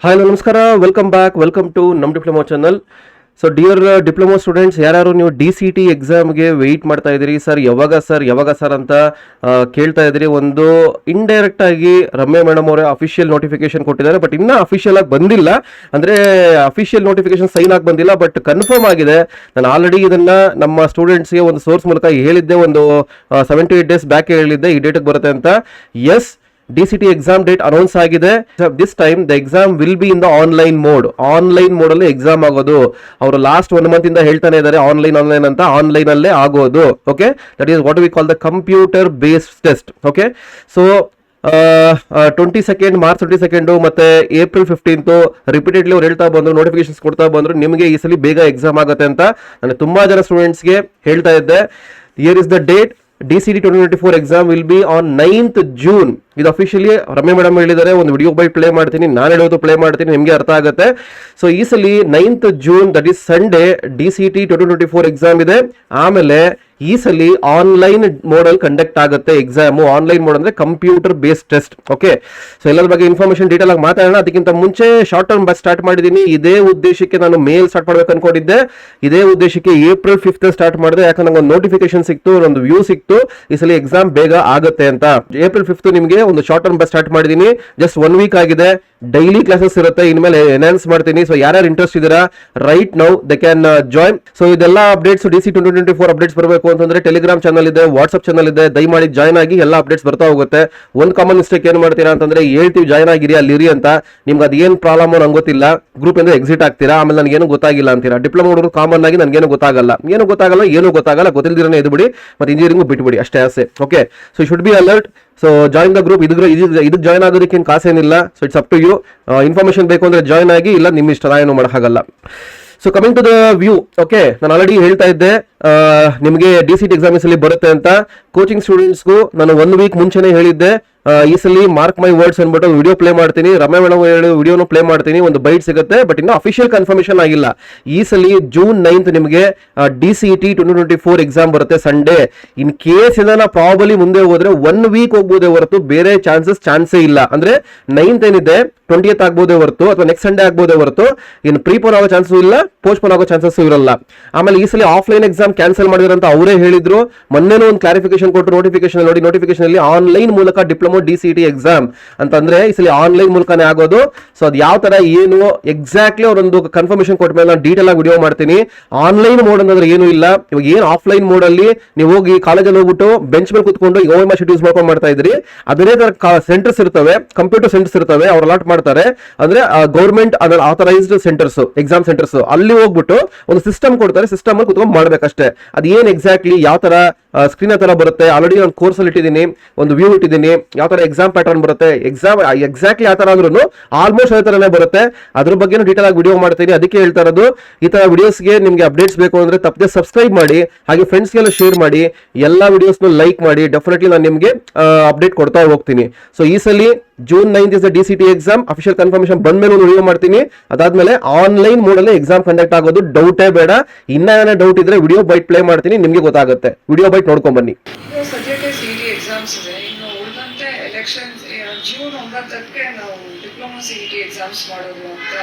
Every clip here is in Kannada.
ಹಾಯ್ ನಮಸ್ಕಾರ, ವೆಲ್ಕಮ್ ಬ್ಯಾಕ್, ವೆಲ್ಕಮ್ ಟು ನಮ್ಮ diploma channel. So dear diploma students, ಯಾರು ನೀವು DCT ಎಕ್ಸಾಮ್ಗೆ ವೆಯ್ಟ್ ಮಾಡ್ತಾ ಇದ್ದೀರಿ, ಯಾವಾಗ ಸರ್ ಅಂತ ಕೇಳ್ತಾ ಇದ್ದೀರಿ. ಒಂದು ಇಂಡೈರೆಕ್ಟ್ ಆಗಿ ರಮ್ಯಾ ಮೇಡಮ್ ಅವರೇ ಅಫಿಷಿಯಲ್ ನೋಟಿಫಿಕೇಶನ್ ಕೊಟ್ಟಿದ್ದಾರೆ, ಬಟ್ ಇನ್ನೂ ಅಫಿಷಿಯಲ್ ಆಗಿ ಬಂದಿಲ್ಲ. ಅಂದರೆ ಅಫಿಷಿಯಲ್ ನೋಟಿಫಿಕೇಶನ್ ಸೈನ್ ಆಗಿ ಬಂದಿಲ್ಲ, ಬಟ್ ಕನ್ಫರ್ಮ್ ಆಗಿದೆ. ನಾನು ಆಲ್ರೆಡಿ ಇದನ್ನು ನಮ್ಮ ಸ್ಟೂಡೆಂಟ್ಸ್ಗೆ ಒಂದು ಸೋರ್ಸ್ ಮೂಲಕ ಹೇಳಿದ್ದೆ, ಒಂದು 7 to 8 days ಬ್ಯಾಕ್ ಹೇಳಿದ್ದೆ ಈ ಡೇಟಿಗೆ ಬರುತ್ತೆ ಅಂತ. Yes, DCT exam date announce ಆಗಿದೆ. This time the exam will be in the online mode ಅಲ್ಲಿ ಎಕ್ಸಾಮ್ ಆಗೋದು. ಅವರು ಲಾಸ್ಟ್ 1 month ಇಂದ ಹೇಳ್ತಾನೆ ಇದ್ದಾರೆ ಆನ್ಲೈನ್ ಅಂತ. ಆನ್ಲೈನ್ ಅಲ್ಲೇ ಆಗೋದು. Okay, that is what we call the computer based test. Okay, so March 22 ಮತ್ತೆ April 15 ರಿಪೀಟೆಡ್ಲಿ ಅವ್ರು ಹೇಳ್ತಾ ಬಂದ್ರು, ನೋಟಿಫಿಕೇಶನ್ಸ್ ಕೊಡ್ತಾ ಬಂದ್ರು, ನಿಮಗೆ ಈ ಸಲ ಬೇಗ ಎಕ್ಸಾಮ್ ಆಗುತ್ತೆ ಅಂತ. ನಾನು ತುಂಬಾ ಜನ ಸ್ಟೂಡೆಂಟ್ಸ್ಗೆ ಹೇಳ್ತಾ ಇದ್ದೆ. Here is the date. DCT 2024 exam will B on 9th June. ಇದು ಅಫಿಷಿಯಲಿ ರಮ್ಯಾ ಮೇಡಮ್ ಹೇಳಿದ್ದಾರೆ. ಒಂದು ವಿಡಿಯೋ ಬೈ ಪ್ಲೇ ಮಾಡ್ತೀನಿ, ನಾನು ಹೇಳೋದು ಪ್ಲೇ ಮಾಡ್ತೀನಿ, ನಿಮಗೆ ಅರ್ಥ ಆಗುತ್ತೆ. ಸೊ ಈ ಸಲ 9th June, that is Sunday, DCT 2024 exam ಇದೆ. ಆಮೇಲೆ ಈ ಸಲ ಆನ್ಲೈನ್ ಮೋಡಲ್ ಕಂಡಕ್ಟ್ ಆಗುತ್ತೆ ಎಕ್ಸಾಮ್. ಆನ್ಲೈನ್ ಮೋಡ್ ಅಂದ್ರೆ computer based test. Okay, so ಎಲ್ಲರ ಬಗ್ಗೆ ಇನ್ಫಾರ್ಮೇಶನ್ ಡೀಟೇಲ್ ಆಗಿ ಮಾತಾಡೋಣ. ಅದಕ್ಕಿಂತ ಮುಂಚೆ ಶಾರ್ಟ್ ಟರ್ಮ್ ಬ್ಯಾಚ್ ಸ್ಟಾರ್ಟ್ ಮಾಡಿದ್ದೀನಿ. ಇದೇ ಉದ್ದೇಶಕ್ಕೆ ನಾನು ಮೇಲ್ ಸ್ಟಾರ್ಟ್ ಮಾಡ್ಬೇಕು ಅನ್ಕೊಂಡಿದ್ದೆ. ಇದೇ ಉದ್ದೇಶಕ್ಕೆ April 5th ಸ್ಟಾರ್ಟ್ ಮಾಡಿದೆ, ಯಾಕಂದ್ರೆ ಒಂದು ನೋಟಿಫಿಕೇಶನ್ ಸಿಕ್ತು, ಒಂದು ವ್ಯೂ ಸಿಕ್ತು, ಈ ಸಲ ಎಕ್ಸಾಮ್ ಬೇಗ ಆಗುತ್ತೆ ಅಂತ. April 5th ನಿಮಗೆ ಒಂದು ಶಾರ್ಟ್ ಟರ್ಮ್ ಬ್ಯಾಚ್ ಸ್ಟಾರ್ಟ್ ಮಾಡಿದ್ದೀನಿ. ಜಸ್ಟ್ 1 week ಆಗಿದೆ. ಡೈಲಿ ಕ್ಲಾಸಸ್ ಇರುತ್ತೆ, ಇನ್ಮೇಲೆ ಎನ್ಹಾನ್ಸ್ ಮಾಡ್ತೀನಿ. ಸೊ ಯಾರ್ಯಾರು ಇಂಟ್ರೆಸ್ಟ್ ಇದ್ದೀರಾ, right now they can join. So ಇದೆಲ್ಲ ಅಪ್ಡೇಟ್ಸ್, DC 2024 ಅಪ್ಡೇಟ್ಸ್ ಬರಬೇಕು ಅಂತಂದ್ರೆ ಟೆಲಿಗ್ರಾಮ್ ಚಾನಲ್ ಇದೆ, ವಾಟ್ಸ್ಆಪ್ ಚಾನಲ್ ಇದೆ, ದಯಮಾಡಿ ಜಾಯ್ನ್ ಆಗಿ. ಎಲ್ಲ ಅಪ್ಡೇಟ್ಸ್ ಬರ್ತಾ ಹೋಗುತ್ತೆ. ಒಂದು ಕಾಮನ್ ಮಿಸ್ಟೇಕ್ ಏನ್ ಮಾಡ್ತೀರಾ ಅಂತಂದ್ರೆ, ಹೇಳ್ತೀವಿ ಜಾಯ್ನ್ ಆಗಿರಿ, ಅಲ್ಲಿರಿ ಅಂತ. ನಿಮ್ಗೆ ಅದೇನು ಪ್ರಾಬ್ಲಮ್ ನಂಗೆ ಗೊತ್ತಿಲ್ಲ, ಗ್ರೂಪ್ ಇಂದ ಎಕ್ಸಿಟ್ ಆಗ್ತೀರಾ, ಆಮೇಲೆ ನನಗೇನು ಗೊತ್ತಾಗಿಲ್ಲ ಅಂತೀರಾ. ಡಿಪ್ಲೊಮಾ ಹುಡುಗರು ಕಾಮನ್ ಆಗಿ ನನಗೇನು ಗೊತ್ತಾಗಲ್ಲ, ಗೊತ್ತಿಲ್ದಿರನೇ ಇದು ಬಿಡಿ, ಮತ್ತೆ ಇಂಜಿನಿಯರಿಂಗು ಬಿಟ್ಬಿಡಿ, ಅಷ್ಟೇ ಆಸೆ. Okay, so should be alert. So join the group. ಇದಕ್ಕೆ ಜಾಯ್ನ್ ಆಗೋದಕ್ಕೆ ಏನು ಕಾಸೇನಿಲ್ಲ. So it's up to you. Information ಬೇಕು ಅಂದ್ರೆ ಜಾಯ್ನ್ ಆಗಿ, ಇಲ್ಲ ನಿಮ್ಮ ಇಷ್ಟ, ಏನು ಮಾಡೋಕ್ಕಾಗಲ್ಲ. So coming to the view. Okay, ನಾನು ಆಲ್ರೆಡಿ ಹೇಳ್ತಾ ಇದ್ದೆ ನಿಮಗೆ DCT ಎಕ್ಸಾಮ್ಸ್ ಅಲ್ಲಿ ಬರುತ್ತೆ ಅಂತ. ಕೋಚಿಂಗ್ ಸ್ಟೂಡೆಂಟ್ಸ್ಗೂ ನಾನು 1 week ಮುಂಚೆನೆ ಹೇಳಿದ್ದೆ, ಈ ಸಲ ಮಾರ್ಕ್ ಮೈ ವರ್ಡ್ಸ್ ಅನ್ಬಿಟ್ಟು ವಿಡಿಯೋ ಪ್ಲೇ ಮಾಡ್ತೀನಿ, ರಮ್ಯಾ ಮೇಡಮ್ ಹೇಳಿ ವಿಡಿಯೋನು ಪ್ಲೇ ಮಾಡ್ತೀನಿ, ಒಂದು ಬೈಟ್ ಸಿಗುತ್ತೆ. ಬಟ್ ಇನ್ನು ಅಫಿಷಿಯಲ್ ಕನ್ಫರ್ಮೇಶನ್ ಆಗಿಲ್ಲ. ಈ ಸಲ June 9th ನಿಮಗೆ DCT 2024 ಎಕ್ಸಾಮ್ ಬರುತ್ತೆ ಸಂಡೇ. ಇನ್ ಕೇಸ್ ಇದನ್ನ ಪ್ರಾಬಲಿ ಮುಂದೆ ಹೋದ್ರೆ 1 week ಹೋಗ್ಬೋದೇ ಹೊರತು ಬೇರೆ ಚಾನ್ಸೇ ಇಲ್ಲ. ಅಂದ್ರೆ 9th ಏನಿದೆ 20th ಆಗ್ಬೋದೇ ಹೊರತು, ಅಥವಾ ನೆಕ್ಸ್ಟ್ ಸಂಡೇ ಆಗ್ಬೋದೇ ಹೊರತು, ಇನ್ನು ಪ್ರೀಪೋನ್ ಆಗೋ ಚಾನ್ಸಸ್ ಇಲ್ಲ, ಪೋಸ್ಟ್ಪೋನ್ ಆಗೋ ಚಾನ್ಸಸ್ ಇರಲ್ಲ. ಆಮೇಲೆ ಈ ಸಲ ಆಫ್ಲೈನ್ ಎಕ್ಸಾಮ್ ಕ್ಯಾನ್ಸಲ್ ಮಾಡಿದ್ರು ಅಂತ ಅವರೇ ಹೇಳಿದ್ರು. ಮೊನ್ನೆನೂ ಒಂದು ಕ್ಲಾರಿಫಿಕೇಶನ್ ಕೊಟ್ಟರು. ನೋಟಿಫಿಕೇಶನ್ ಅಲ್ಲಿ ಆನ್ಲೈನ್ ಮೂಲಕ ಡಿಪ್ಲೊಮಾ DCT ಎಕ್ಸಾಮ್ ಅಂತಂದ್ರೆ ಈ ಸಲ ಆನ್ಲೈನ್ ಮೂಲಕನೇ ಆಗೋದು. ಸೊ ಅದು ಯಾವ ತರ ಏನು ಎಕ್ಸಾಕ್ಟ್ಲಿ ಅವರೊಂದು ಕನ್ಫರ್ಮೇಶನ್ ಕೊಟ್ಟ ಮೇಲೆ ನಾನು ಡೀಟೇಲ್ ಆಗಿ ವಿಡಿಯೋ ಮಾಡ್ತೀನಿ. ಆನ್ಲೈನ್ ಮೋಡ್ ಅಂದ್ರೆ ಏನು ಇಲ್ಲ. ಇವಾಗ ಏನು ಆಫ್ಲೈನ್ ಮೋಡ್ ಅಲ್ಲಿ ನೀವು ಹೋಗಿ ಕಾಲೇಜಲ್ಲಿ ಹೋಗ್ಬಿಟ್ಟು ಬೆಂಚ್ ಮೇಲೆ ಕೂತ್ಕೊಂಡು OMR ಶೀಟ್ ಯೂಸ್ ಮಾಡ್ಕೊಂಡು ಮಾಡ್ತಾ ಇದ್ರಿ, ಅದೇ ತರ ಸೆಂಟರ್ಸ್ ಇರ್ತವೆ, ಕಂಪ್ಯೂಟರ್ ಸೆಂಟರ್ಸ್ ಇರ್ತವೆ, ಅವ್ರು ಅಲಾಟ್ ಮಾಡ್ತಾರೆ. ಅಂದ್ರೆ government authorised centres, exam centres, ಅಲ್ಲಿ ಹೋಗ್ಬಿಟ್ಟು ಒಂದು ಸಿಸ್ಟಮ್ ಕೊಡ್ತಾರೆ. ಸಿಸ್ಟಮ್ ಅಲ್ಲಿ ಕುತ್ಕೊಂಡು ಮಾಡ್ಬೇಕಷ್ಟೇ. ಅದು ಏನ್ ಎಕ್ಸಾಕ್ಟ್ಲಿ ಯಾವ ತರ ಸ್ಕ್ರೀನ್ ತರ ಬರುತ್ತೆ, ಆಲ್ರೆಡಿ ನಾನು ಕೋರ್ಸ್ ಅಲ್ಲಿ ಇಟ್ಟಿದ್ದೀನಿ, ಒಂದು ವ್ಯೂ ಇಟ್ಟಿದ್ದೀನಿ, ಯಾವ ತರ ಎಕ್ಸಾಮ್ ಪ್ಯಾಟರ್ನ್ ಬರುತ್ತೆ, ಎಕ್ಸಾಕ್ಟ್ಲಿ ಯಾವ ತರ ಆದ್ರೂ ಆಲ್ಮೋಸ್ಟ್ ಅದೇ ತರನೇ ಬರುತ್ತೆ. ಅದ್ರ ಬಗ್ಗೆ ಡೀಟೇಲ್ ಆಗಿ ವಿಡಿಯೋ ಮಾಡ್ತೀನಿ. ಅದಕ್ಕೆ ಹೇಳ್ತಾ ಇರೋದು, ಈ ತರ ವಿಡಿಯೋಸ್ಗೆ ನಿಮ್ಗೆ ಅಪ್ಡೇಟ್ಸ್ ಬೇಕು ಅಂದ್ರೆ ತಪ್ಪದೆ ಸಬ್ಸ್ಕ್ರೈಬ್ ಮಾಡಿ, ಹಾಗೆ ಫ್ರೆಂಡ್ಸ್ಗೆಲ್ಲ ಶೇರ್ ಮಾಡಿ, ಎಲ್ಲಾ ವಿಡಿಯೋಸ್ನ ಲೈಕ್ ಮಾಡಿ. ಡೆಫಿನೆಟ್ಲಿ ನಾನು ನಿಮ್ಗೆ ಅಪ್ಡೇಟ್ ಕೊಡ್ತಾ ಹೋಗ್ತೀನಿ. ಸೊ ಈ ಸಲ June 9th is the DCT exam. Official confirmation ಬಂದ್ಮೇಲೆ ಒಂದು ವಿಡಿಯೋ ಮಾಡ್ತೀನಿ. ಅದಾದ್ಮೇಲೆ ಆನ್ಲೈನ್ ಮೋಡ್ ಅಲ್ಲಿ ಎಕ್ಸಾಮ್ ಕಂಡಕ್ಟ್ ಆಗೋದು, ಡೌಟೇ ಬೇಡ. ಇನ್ನ ಏನೇ ಡೌಟ್ ಇದ್ರೆ ವಿಡಿಯೋ ಬೈಟ್ ಪ್ಲೇ ಮಾಡ್ತೀನಿ, ನಿಮ್ಗೆ ಗೊತ್ತಾಗುತ್ತೆ. ವಿಡಿಯೋ ಬೈಟ್ ನೋಡ್ಕೊಂಡ್ ಬನ್ನಿ. ಸದ್ಯಕ್ಕೆ CET ಎಕ್ಸಾಮ್ಸ್ ಇದೆ. ಇನ್ನು ಉಳಿದಂತೆ ಎಲೆಕ್ಷನ್ಸ್ June 9ಕ್ಕೆ ನಾವು ಡಿಪ್ಲೊಮಾ CET ಎಕ್ಸಾಮ್ಸ್ ಮಾಡೋದು ಅಂತ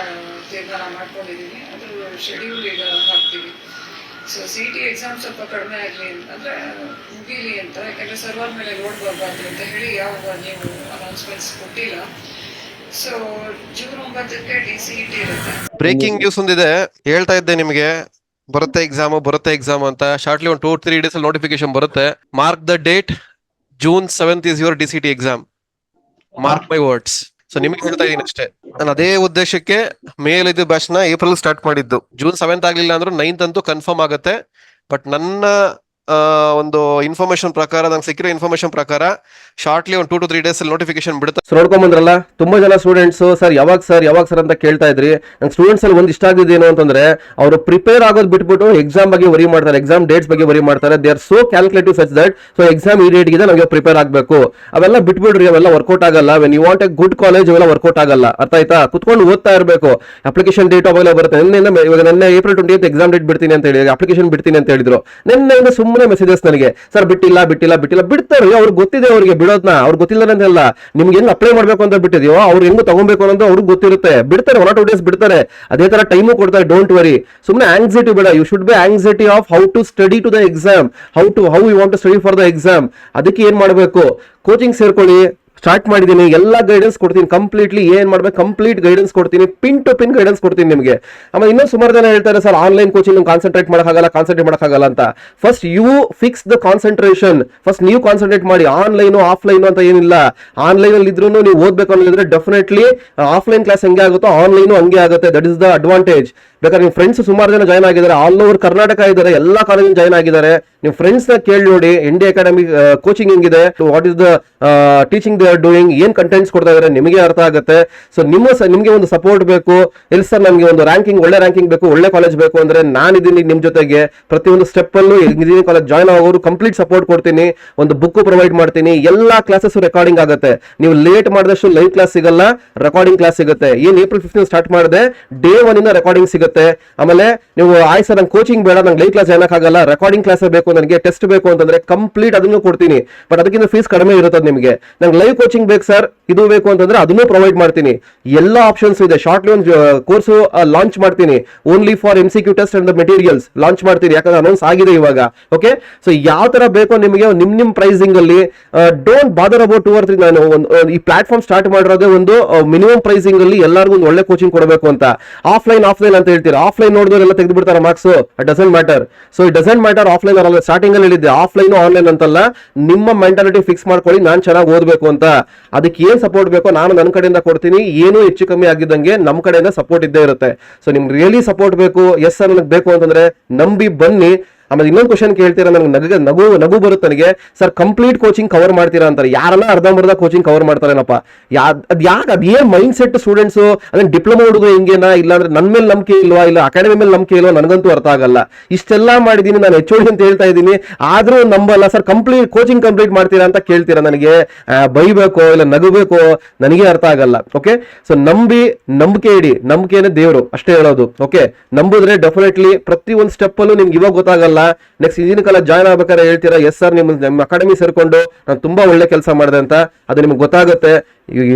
ತೀರ್ಮಾನ ಮಾಡ್ಕೊಂಡಿದ್ದೀವಿ. ಅದ್ರ ಶೆಡ್ಯೂಲ್ ಈಗ ಹಾಕ್ತೀವಿ. ಸೊ CET ಎಕ್ಸಾಮ್ ಸ್ವಲ್ಪ ಕಡಿಮೆ ಆಗಲಿ ಅಂದರೆ ಮುಗೀಲಿ ಅಂತ, ಯಾಕಂದರೆ ಸರ್ವರ್ ಮೇಲೆ ಲೋಡ್ ಬರಬಾರ್ದು ಅಂತ ಹೇಳಿ ಯಾವ ನೀವು ಅನೌನ್ಸ್ಮೆಂಟ್ಸ್ ಕೊಟ್ಟಿಲ್ಲ. ಸೊ June 9ಕ್ಕೆ DCET ಇರುತ್ತೆ. ಬ್ರೇಕಿಂಗ್ ನ್ಯೂಸ್ ಒಂದಿದೆ, ಹೇಳ್ತಾ ಇದ್ದೆ ನಿಮಗೆ, ಬರುತ್ತೆ ಎಕ್ಸಾಮ್ ಅಂತ. ಶಾರ್ಟ್ಲಿ ಒಂದು 2-3 days ನೋಟಿಫಿಕೇಶನ್ ಬರುತ್ತೆ. Mark the date, June 7th is your DCT exam. Mark my words. So ನಿಮ್ಗೆ ಹೇಳ್ತಾ ಇದೀನಿ ಅಷ್ಟೇ. ನಾನು ಅದೇ ಉದ್ದೇಶಕ್ಕೆ ಮೇಲ್ ಇದು ಬ್ಯಾಚ್ ನ April ಸ್ಟಾರ್ಟ್ ಮಾಡಿದ್ದು. June 7th ಆಗ್ಲಿಲ್ಲ ಅಂದ್ರೂ 9th ಅಂತೂ ಕನ್ಫರ್ಮ್ ಆಗುತ್ತೆ. ಬಟ್ ನನ್ನ ಒಂದು ಇನ್ಫಾರ್ಮೇಶನ್ ಪ್ರಕಾರ, ನಂಗೆ ಸಿಕ್ಕಿರೋ ಇನ್ಫಾರ್ಮೇಶನ್ ಪ್ರಕಾರ ಶಾರ್ಟ್ಲಿ ಒಂದು 2 to 3 days ನೋಟಿಫಿಕೇಶನ್ ಬಿಡುತ್ತೆ. ಸೊ ನೋಡ್ಕೊಂಡ್ ಬಂದ್ರಲ್ಲ, ತುಂಬಾ ಜನ ಸ್ಟೂಡೆಂಟ್ಸ್ ಸರ್ ಯಾವಾಗ ಸರ್ ಅಂತ ಕೇಳ್ತಾ ಇದ್ರಿ. ನಂಗೆ ಸ್ಟೂಡೆಂಟ್ಸ್ ಅಲ್ಲಿ ಒಂದು ಇಷ್ಟ ಆಗಿದ್ದು ಏನು ಅಂತಂದ್ರೆ, ಅವರು ಪ್ರಿಪೇರ್ ಆಗೋದು ಬಿಟ್ಬಿಟ್ಟು ಎಕ್ಸಾಮ್ ಬಗ್ಗೆ ವರಿ ಮಾಡ್ತಾರೆ, ಎಕ್ಸಾಮ್ ಡೇಟ್ಸ್ ಬಗ್ಗೆ ವರಿ ಮಾಡ್ತಾರೆ. They are so calculative such that so exam ಈ ಡೇಟ್ ಗಿದೆ ನಮಗೆ ಪ್ರಿಪೇರ್ ಆಗಬೇಕು. ಅವೆಲ್ಲ ಬಿಟ್ಬಿಡ್ರಿ, ಅವೆಲ್ಲ ವರ್ಕೌಟ್ ಆಗಲ್ಲ. When you want a good college ಅವೆಲ್ಲ ವರ್ಕೌಟ್ ಆಗಲ್ಲ. ಅರ್ಥ ಆಯ್ತಾ? ಕುತ್ಕೊಂಡು ಓದ್ತಾ ಇರಬೇಕು. ಅಪ್ಲಿಕೇಶನ್ ಡೇಟ್ ಅವೆಲ್ಲ ಬರುತ್ತೆ. ನಿನ್ನೆ April 20th ಎಕ್ಸಾಮ್ ಡೇಟ್ ಬಿಡ್ತೀನಿ ಅಂತ ಹೇಳಿ, ಅಪ್ಲಿಕೇಶನ್ ಬಿಡ್ತೀನಿ ಅಂತ ಹೇಳಿದ್ರು. ನಿನ್ನೆ ಸುಮ್ಮನೆ ಒಬ್ಬನೇ ಮೆಸೇಜಸ್ ನನಗೆ, ಸರ್ ಬಿಟ್ಟಿಲ್ಲ ಬಿಡ್ತಾರೆ. ಅವ್ರಿಗೆ ಗೊತ್ತಿದೆ, ಅವ್ರಿಗೆ ಬಿಡೋದ್ನ ಅವ್ರಿಗೆ ಗೊತ್ತಿಲ್ಲ ಅಂತೆಲ್ಲ. ನಿಮ್ಗೆ ಹೆಂಗ್ ಅಪ್ಲೈ ಮಾಡ್ಬೇಕು ಅಂತ ಬಿಟ್ಟಿದ್ಯೋ ಅವ್ರು ಹೆಂಗ್ ತಗೊಬೇಕು ಅನ್ನೋದು ಅವ್ರಿಗೆ ಗೊತ್ತಿರುತ್ತೆ, ಬಿಡ್ತಾರೆ. 1 or 2 days ಬಿಡ್ತಾರೆ. ಅದೇ ತರ ಟೈಮು ಕೊಡ್ತಾರೆ. ಡೋಂಟ್ ವರಿ, ಸುಮ್ಮನೆ ಆಂಗ್ಸೈಟಿ ಬೇಡ. You should be anxiety of how to study to the exam, how you want to study for the exam. ಅದಕ್ಕೆ ಏನ್ ಮಾಡಬೇಕು, ಕೋಚಿಂಗ್ ಸೇರ್ಕೊಳ್ಳಿ. ಸ್ಟಾರ್ಟ್ ಮಾಡಿದ್ದೀನಿ, ಎಲ್ಲ ಗೈಡೆನ್ಸ್ ಕೊಡ್ತೀನಿ. ಕಂಪ್ಲೀಟ್ಲಿ ಏನ್ ಮಾಡ್ಬೇಕು ಕಂಪ್ಲೀಟ್ ಗೈಡೆನ್ಸ್ ಕೊಡ್ತೀನಿ, ಪಿನ್ ಟು ಪಿನ್ ಗೈಡೆನ್ಸ್ ಕೊಡ್ತೀನಿ ನಿಮಗೆ. ಆಮೇಲೆ ಇನ್ನೂ ಸುಮಾರು ಜನ ಹೇಳ್ತಾರೆ ಸರ್ ಆನ್ಲೈನ್ ಕೋಚಿಂಗ್ ಕಾನ್ಸಂಟ್ರೇಟ್ ಮಾಡಕ್ಕಾಗಲ್ಲ ಅಂತ. First you fix the concentration. First ನೀವು ಕಾನ್ಸಂಟ್ರೇಟ್ ಮಾಡಿ. ಆನ್ಲೈನು ಆಫ್ಲೈನು ಅಂತ ಏನಿಲ್ಲ. ಆನ್ಲೈನ್ ಅಲ್ಲಿ ಇದ್ರೂ ನೀವು ಓದ್ಬೇಕು ಅನ್ನೋದ್ರೆ ಡೆಫಿನೆಟ್ಲಿ ಆಫ್ಲೈನ್ ಕ್ಲಾಸ್ ಹೆಂಗೆ ಆಗುತ್ತೋ ಆನ್ಲೈನು ಹಂಗೆ ಆಗುತ್ತೆ. That is the advantage. ಬೇಕಾದ್ರೆ ನಿಮ್ಮ ಫ್ರೆಂಡ್ಸ್ ಸುಮಾರು ಜನ ಜಾಯ್ನ್ ಆಗಿದ್ದಾರೆ, ಆಲ್ ಓವರ್ ಕರ್ನಾಟಕ ಇದ್ದಾರೆ, ಎಲ್ಲಾ ಕಾಲೇಜ್ ಜಾಯ್ನ್ ಆಗಿದ್ದಾರೆ. ನೀವು ಫ್ರೆಂಡ್ಸ್ ನ ಕೇಳಿ ನೋಡಿ, ND ಅಕಾಡೆಮಿ ಕೋಚಿಂಗ್ ಹೆಂಗಿದೆ, what is the teaching they are doing, ಏನ್ ಕಂಟೆಂಟ್ಸ್ ಕೊಡ್ತಾ ಇದಾರೆ ನಿಮಗೆ ಅರ್ಥ ಆಗುತ್ತೆ. ಸೊ ನಿಮ್ಗೆ ಒಂದು ಸಪೋರ್ಟ್ ಬೇಕು. ಎಲ್ಲಿ ಸರ್ ನಮ್ಗೆ ಒಂದು ಒಳ್ಳೆ ರ್ಯಾಂಕಿಂಗ್ ಬೇಕು, ಒಳ್ಳೆ ಕಾಲೇಜ್ ಬೇಕು ಅಂದ್ರೆ ನಾನಿದ್ದೀನಿ ನಿಮ್ ಜೊತೆಗೆ. ಪ್ರತಿಯೊಂದು ಸ್ಟೆಪ್ ಅಲ್ಲೂ ಇಂಜಿನಿಯರಿಂಗ್ ಕಾಲೇಜ್ ಜಾಯ್ನ್ ಆಗೋರು ಕಂಪ್ಲೀಟ್ ಸಪೋರ್ಟ್ ಕೊಡ್ತೀನಿ. ಒಂದು ಬುಕ್ ಪ್ರೊವೈಡ್ ಮಾಡ್ತೀನಿ. ಎಲ್ಲಾ ಕ್ಲಾಸಸ್ ರೆಕಾರ್ಡಿಂಗ್ ಆಗುತ್ತೆ. ನೀವು ಲೇಟ್ ಮಾಡಿದಷ್ಟು ಲೈವ್ ಕ್ಲಾಸ್ ಸಿಗಲ್ಲ, ರೆಕಾರ್ಡಿಂಗ್ ಕ್ಲಾಸ್ ಸಿಗುತ್ತೆ. ಏನ್ April 15 ಸ್ಟಾರ್ಟ್ ಮಾಡಿದೆ, Day 1 ಇಂದ ರೆಕಾರ್ಡಿಂಗ್ ಸಿಗುತ್ತೆ. ಆಮೇಲೆ ನೀವು ಸರ್ ನಂಗೆ ಕೋಚಿಂಗ್ ಬೇಡ, ನಂಗೆ ಲೈವ್ ಕ್ಲಾಸ್ ಆಗಲ್ಲ, ರೆಕಾರ್ಡಿಂಗ್ ಕ್ಲಾಸ್ ಬೇಕು, ನನಗೆ ಟೆಸ್ಟ್ ಬೇಕು ಅಂತಂದ್ರೆ ಕಂಪ್ಲೀಟ್ ಅದನ್ನು ಕೊಡ್ತೀನಿ. ಬಟ್ ಅದಕ್ಕಿಂತ ಫೀಸ್ ಕಡಿಮೆ ಇರುತ್ತೆ ನಿಮಗೆ. ನಂಗೆ ಲೈವ್ ಕೋಚಿಂಗ್ ಬೇಕು ಸರ್, ಇದು ಬೇಕು ಅಂತಂದ್ರೆ ಅದನ್ನು ಪ್ರೊವೈಡ್ ಮಾಡ್ತೀನಿ. ಎಲ್ಲ ಆಪ್ಷನ್ಸ್ ಇದೆ. ಶಾರ್ಟ್ಲಿ ಒಂದು ಕೋರ್ಸ್ ಲಾಂಚ್ ಮಾಡ್ತೀನಿ. Only for MCQ test and the materials launch ಮಾಡ್ತೀನಿ, ಯಾಕಂದ್ರೆ ಅನೌನ್ಸ್ ಆಗಿದೆ ಇವಾಗ. ಓಕೆ, ಸೊ ಯಾವ ತರ ಬೇಕೋ ನಿಮಗೆ ನಿಮ್ ಪ್ರೈಸಿಂಗ್ ಅಲ್ಲಿ ಡೋಂಟ್ ಬಾದರ್ ಅಬೌಟ್ 2 or 3. ನಾನು ಈ ಪ್ಲಾಟ್ಫಾರ್ಮ್ ಸ್ಟಾರ್ಟ್ ಮಾಡಿರೋದೇ ಒಂದು ಮಿನಿಮಮ್ ಪ್ರೈಸಿಂಗ್ ಅಲ್ಲಿ ಎಲ್ಲರಿಗೂ ಒಂದು ಒಳ್ಳೆ ಕೋಚಿಂಗ್ ಕೊಡಬೇಕು ಅಂತ. ಆಫ್ಲೈನ್ ಅಂತ ಹೇಳ್ತೀರಾ, ಆಫ್ಲೈನ್ ನೋಡಿದವರೆಲ್ಲ ತೆಗೆದು ಬಿಡ್ತಾರೆ marks. It doesn't matter. So it doesn't matter offline ಅವರಲ್ಲ. ಸ್ಟಾರ್ಟಿಂಗ್ ಅಲ್ಲಿ ಹೇಳಿದ್ದೆ ಆಫ್ಲೈನ್ ಆನ್ಲೈನ್ ಅಂತಲ್ಲ, ನಿಮ್ಮ ಮೆಂಟಾಲಿಟಿ ಫಿಕ್ಸ್ ಮಾಡ್ಕೊಳ್ಳಿ. ನಾನು ಚೆನ್ನಾಗಿ ಓದಬೇಕು ಅಂತ. ಅದಕ್ಕೆ ಏನ್ ಸಪೋರ್ಟ್ ಬೇಕೋ ನಾನು ನನ್ನ ಕಡೆಯಿಂದ ಕೊಡ್ತೀನಿ. ಏನು ಹೆಚ್ಚು ಕಮ್ಮಿ ಆಗಿದ್ದಂಗೆ ನಮ್ಮ ಕಡೆಯಿಂದ ಸಪೋರ್ಟ್ ಇದ್ದೇ ಇರುತ್ತೆ. ಸೊ ನಿಮ್ಗೆ ರಿಯಲಿ ಸಪೋರ್ಟ್ ಬೇಕು, ಎಸ್ ಸರ್ ನನಗೆ ಬೇಕು ಅಂತಂದ್ರೆ ನಂಬಿ ಬನ್ನಿ. ಆಮೇಲೆ ಇನ್ನೊಂದು ಕ್ವಶನ್ ಕೇಳ್ತೀರಾ, ನನಗೆ ನಗು ಬರುತ್ತೆ ನನಗೆ, ಸರ್ ಕಂಪ್ಲೀಟ್ ಕೋಚಿಂಗ್ ಕವರ್ ಮಾಡ್ತೀರಾ ಅಂತಾರೆ. ಯಾರನ್ನ ಅರ್ಧಂಬರ್ಧ ಕೋಚಿಂಗ್ ಕವರ್ ಮಾಡ್ತಾರೇನಪ್ಪ? ಅದೇನ್ ಮೈಂಡ್ ಸೆಟ್ ಸ್ಟೂಡೆಂಟ್ಸ್, ಅದೇ ಡಿಪ್ಲೊಮಾ ಹುಡುಗರು ಹಿಂಗೇನಾ, ಇಲ್ಲ ಅಂದ್ರೆ ನನ್ನ ಮೇಲೆ ನಂಬಿಕೆ ಇಲ್ವಾ, ಇಲ್ಲ ಅಕಾಡೆಮಿ ಮೇಲೆ ನಂಬಿಕೆ ಇಲ್ವಾ, ನನಗಂತೂ ಅರ್ಥ ಆಗಲ್ಲ. ಇಷ್ಟೆಲ್ಲ ಮಾಡಿದೀನಿ ನಾನು, HOD ಅಂತ ಹೇಳ್ತಾ ಇದ್ದೀನಿ, ಆದ್ರೂ ನಂಬಲ್ಲ. ಸರ್ ಕೋಚಿಂಗ್ ಕಂಪ್ಲೀಟ್ ಮಾಡ್ತೀರಾ ಅಂತ ಕೇಳ್ತೀರಾ. ನನಗೆ ಬೈಬೇಕು ಇಲ್ಲ ನಗಬೇಕು, ನನಗೆ ಅರ್ಥ ಆಗಲ್ಲ. ಓಕೆ, ಸೊ ನಂಬಿಕೆ ಇಡಿ. ನಂಬಿಕೆನೇ ದೇವರು, ಅಷ್ಟೇ ಹೇಳೋದು. ಓಕೆ, ನಂಬಿದ್ರೆ ಡೆಫಿನೆಟ್ಲಿ ಪ್ರತಿ ಒಂದು ಸ್ಟೆಪ್ ಅಲ್ಲೂ ನಿಮ್ಗೆ ಇವಾಗ ಗೊತ್ತಾಗಲ್ಲ. ನೆಕ್ಸ್ಟ್ ಇಂಜಿನಿಯರಿಂಗ್ ಕಾಲೇಜ್ ಜಾಯ್ನ್ ಆಗ್ಬೇಕಾದ್ರೆ ಹೇಳ್ತೀರಾ, ಎಸ್ ಸರ್ ನಿಮ್ಮ ಅಕಾಡೆಮಿ ಸೇರ್ಕೊಂಡು ನಾನು ತುಂಬಾ ಒಳ್ಳೆ ಕೆಲಸ ಮಾಡಿದೆ ಅಂತ. ಅದು ನಿಮ್ಗೆ ಗೊತ್ತಾಗುತ್ತೆ.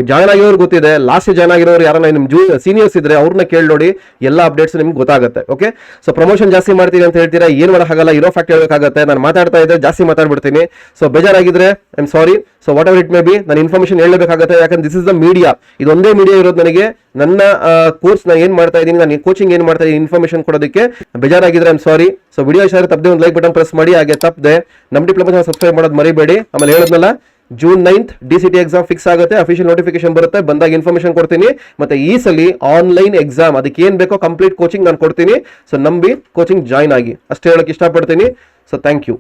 ಜಾಯ್ನ್ ಆಗಿರೋರು ಗೊತ್ತಿದೆ, ಲಾಸ್ಟ್ ಜಾಯ್ನ್ ಆಗಿರೋರು ಯಾರನ್ನ ನಿಮ್ ಸೀನಿಯರ್ಸ್ ಇದ್ರೆ ಅವ್ರನ್ನ ಕೇಳಿ ನೋಡಿ, ಎಲ್ಲ ಅಪ್ಡೇಟ್ಸ್ ನಿಮ್ಗೆ ಗೊತ್ತಾಗುತ್ತೆ. ಓಕೆ, ಸೊ ಪ್ರಮೋಷನ್ ಜಾಸ್ತಿ ಮಾಡ್ತೀನಿ ಅಂತ ಹೇಳ್ತೀರಾ, ಏನ್ ಮಾಡೋಕ್ಕಾಗಲ್ಲ, ಇರೋ ಫ್ಯಾಕ್ಟ್ ಹೇಳ್ಬೇಕಾಗುತ್ತೆ. ನಾನು ಮಾತಾಡ್ತಾ ಇದ್ದೆ, ಜಾಸ್ತಿ ಮಾತಾಡ್ಬಿಡ್ತೀನಿ. ಸೊ ಬೇಜಾರಾಗಿದ್ರೆ I am sorry. So whatever it may be, ನಾನು ಇನ್ಫಾರ್ಮೇಶನ್ ಹೇಳಬೇಕಾಗುತ್ತೆ. ಯಾಕಂದ್ರೆ ದಿಸ್ ಇಸ್ ದ ಮೀಡಿಯಾ, ಇದೊಂದೇ ಮೀಡಿಯಾ ಇರೋದು ನನಗೆ. ನನ್ನ ಕೋರ್ಸ್ ನಾನು ಏನ್ ಮಾಡ್ತಾ ಇದ್ದೀನಿ, ನಾನು ಕೋಚಿಂಗ್ ಏನ್ ಮಾಡ್ತಾ ಇದ್ದೀನಿ, ಇನ್ಫಾರ್ಮೇಶನ್ ಕೊಡೋದಕ್ಕೆ. ಬೇಜಾರಾಗಿದ್ರೆ I am sorry. So video ಇಷ್ಟ ತಪ್ಪದೆ ಒಂದು ಲೈಕ್ ಬಟನ್ ಪ್ರೆಸ್ ಮಾಡಿ. ಹಾಗೆ ತಪ್ಪದೆ ನಮ್ಮ ಡಿಪ್ಲೊಮಾ ಸಬ್ಸ್ಕ್ರೈಬ್ ಮಾಡೋದು ಮರಿಬೇಡಿ. ಆಮೇಲೆ ಹೇಳಿದ್ನಲ್ಲ, June 9th DCT exam fix ಆಗುತ್ತೆ. ಅಫಿಷಿಯಲ್ ನೋಟಿಫಿಕೇಶನ್ ಬರುತ್ತೆ, ಬಂದಾಗ ಇನ್ಫಾರ್ಮೇಶನ್ ಕೊಡ್ತೀನಿ. ಮತ್ತೆ ಈ ಸಲ ಆನ್ಲೈನ್ ಎಕ್ಸಾಮ್, ಅದಕ್ಕೆ ಏನ್ ಬೇಕೋ ಕಂಪ್ಲೀಟ್ ಕೋಚಿಂಗ್ ನಾನು ಕೊಡ್ತೀನಿ. ಸೊ ನಂಬಿ ಕೋಚಿಂಗ್ ಜಾಯ್ನ್ ಆಗಿ, ಅಷ್ಟೇ ಹೇಳಕ್ ಇಷ್ಟಪಡ್ತೀನಿ. So thank you.